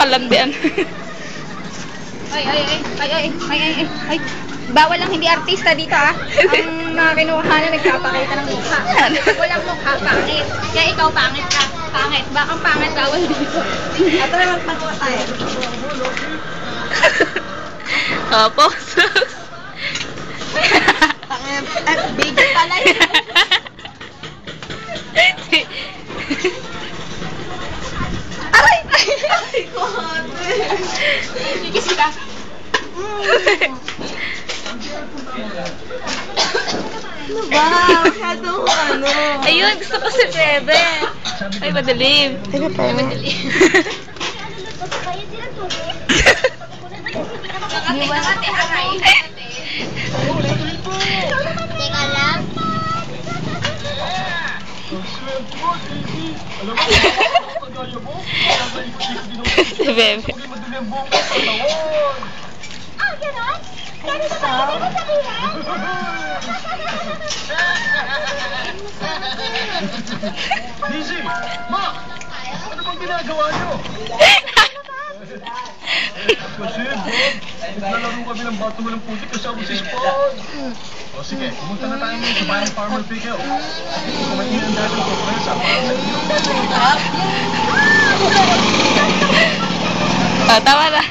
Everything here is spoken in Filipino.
kalandian. Ay. Bawal lang hindi artista dito ah. Ang mga kinuha na nagpapakita ng mukha. Walang mukha, pangit. Kaya ikaw pangit ka. Pangit. Bakang pangit, bawal dito. At na magpagawa tayo. Opo. Video pala yun. Aray! Ay ko. Kikis kita. Ano ba? Masyadong ano? Ayun, gusto ko si Bebe. Ay, madilim. Teka pa. Ay, madilim. Teka lang. Si Bebe. Ah, gano'n? Ganito ba? Ganito sabihin? Lizzy! Ma! Ano bang ginagawa niyo? Kasi, Bob, naglalaro kami ng bato mo ng putik kasama si Spawn. O sige, pumunta na tayo ngayon sa bayan Farmer Pickle. Kumain ang dati ng sorpresa para sa inyo. Tama na.